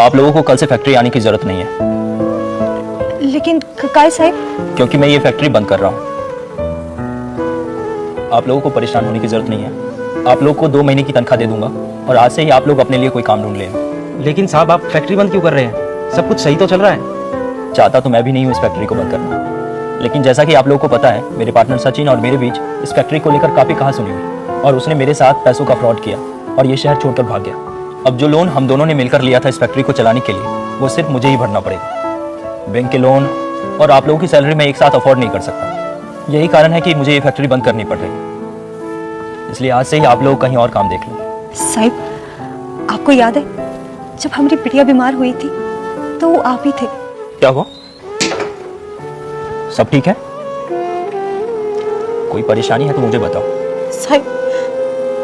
आप लोगों को कल से फैक्ट्री आने की जरूरत नहीं है। लेकिन काय साहब? क्योंकि मैं ये फैक्ट्री बंद कर रहा हूँ। आप लोगों को परेशान होने की जरूरत नहीं है। आप लोग को 2 महीने की तनख्वाह दे दूंगा और आज से ही आप लोग अपने लिए कोई काम ढूंढ लें। लेकिन साहब आप फैक्ट्री बंद क्यों कर रहे हैं? सब कुछ सही तो चल रहा है। चाहता तो मैं भी नहीं हूँ इस फैक्ट्री को बंद करना, लेकिन जैसा कि आप लोगों को पता है, मेरे पार्टनर सचिन और मेरे बीच इस फैक्ट्री को लेकर काफ़ी कहासुनी हुई और उसने मेरे साथ पैसों का फ्रॉड किया और ये शहर छोड़कर भाग गया। अब जो लोन हम दोनों ने मिलकर लिया था इस फैक्ट्री को चलाने के लिए, वो सिर्फ मुझे ही भरना पड़ेगा। बैंक के लोन और आप लोगों की सैलरी मैं एक साथ अफोर्ड नहीं कर सकता। यही कारण है कि मुझे ये फैक्ट्री बंद करनी पड़ रही है। इसलिए आज से ही आप लोग कहीं और काम देख लो। साहब, आपको याद है जब हमारी बिटिया बीमार हुई थी तो वो आप ही थे। क्या हुआ? सब ठीक है? कोई परेशानी है तो मुझे बताओ। साहब,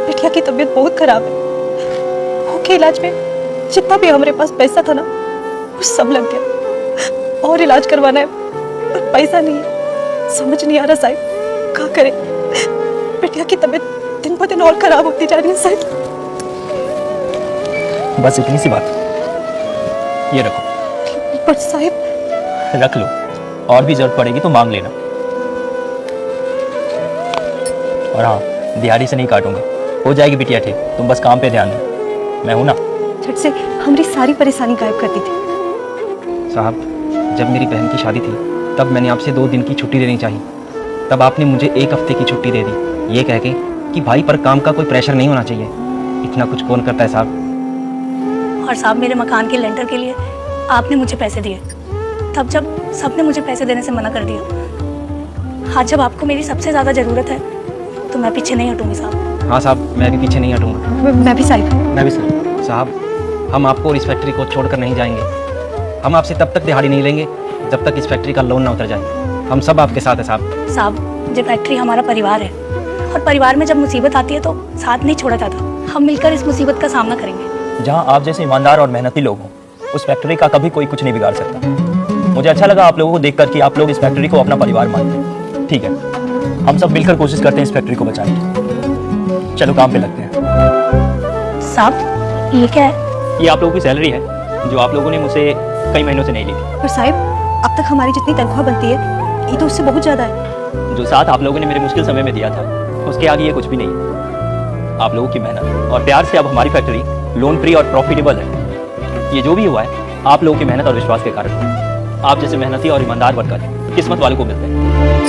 बिटिया की तबीयत बहुत खराब है। के इलाज में जितना भी हमारे पास पैसा था ना, वो सब लग गया और इलाज करवाना है पर पैसा नहीं है। समझ नहीं आ रहा साहब, क्या करें? बिटिया की तबीयत दिन ब दिन और खराब होती जा रही है साहब। बस इतनी सी बात, ये रखो। पर साहब, रख लो, और भी जरूरत पड़ेगी तो मांग लेना। और हाँ, दिहाड़ी से नहीं काटूंगा, हो जाएगी बिटिया ठीक। तुम बस काम पे ध्यान दो, मैं हूं ना। झट से हमारी सारी परेशानी गायब कर दी थी। साहब, जब मेरी बहन की शादी थी तब मैंने आपसे 2 दिन की छुट्टी देनी चाहिए। तब आपने मुझे 1 हफ्ते की छुट्टी दे दी, ये कह के कि भाई पर काम का कोई प्रेशर नहीं होना चाहिए। इतना कुछ कौन करता है साहब? और साहब, मेरे मकान के लेंटर के लिए आपने मुझे पैसे दिए, तब जब सबने मुझे पैसे देने से मना कर दिया। आज जब आपको मेरी सबसे ज़्यादा ज़रूरत है तो मैं पीछे नहीं हटूंगी साहब। हाँ साहब, मैं भी पीछे नहीं हटूंगा। मैं भी साहब। मैं भी साहब, हम आपको और इस फैक्ट्री को छोड़कर नहीं जाएंगे। हम आपसे तब तक दिहाड़ी नहीं लेंगे जब तक इस फैक्ट्री का लोन ना उतर जाए। हम सब आपके साथ हैं साहब। साहब, ये फैक्ट्री हमारा परिवार है और परिवार में जब मुसीबत आती है तो साथ नहीं छोड़ा जाता। हम मिलकर इस मुसीबत का सामना करेंगे। जहाँ आप जैसे ईमानदार और मेहनती लोग हों, उस फैक्ट्री का कभी कोई कुछ नहीं बिगाड़ सकता। मुझे अच्छा लगा आप लोगों को देखकर कि आप लोग इस फैक्ट्री को अपना परिवार मानते हैं। ठीक है, हम सब मिलकर कोशिश करते हैं इस फैक्ट्री को बचाने की। चलो काम पे लगते हैं। साहब, ये क्या है? ये आप लोगों की सैलरी है जो आप लोगों ने मुझसे कई महीनों से नहीं ली थी। पर साहब, अब तक हमारी जितनी तनख्वाह बनती है ये तो उससे बहुत ज्यादा है। जो साथ आप लोगों ने मेरे मुश्किल समय में दिया था, उसके आगे ये कुछ भी नहीं है। आप लोगों की मेहनत और प्यार से अब हमारी फैक्ट्री लोन फ्री और प्रॉफिटेबल है। ये जो भी हुआ है आप लोगों की मेहनत और विश्वास के कारण। आप जैसे मेहनती और ईमानदार वर्कर किस्मत वालों को मिलते हैं।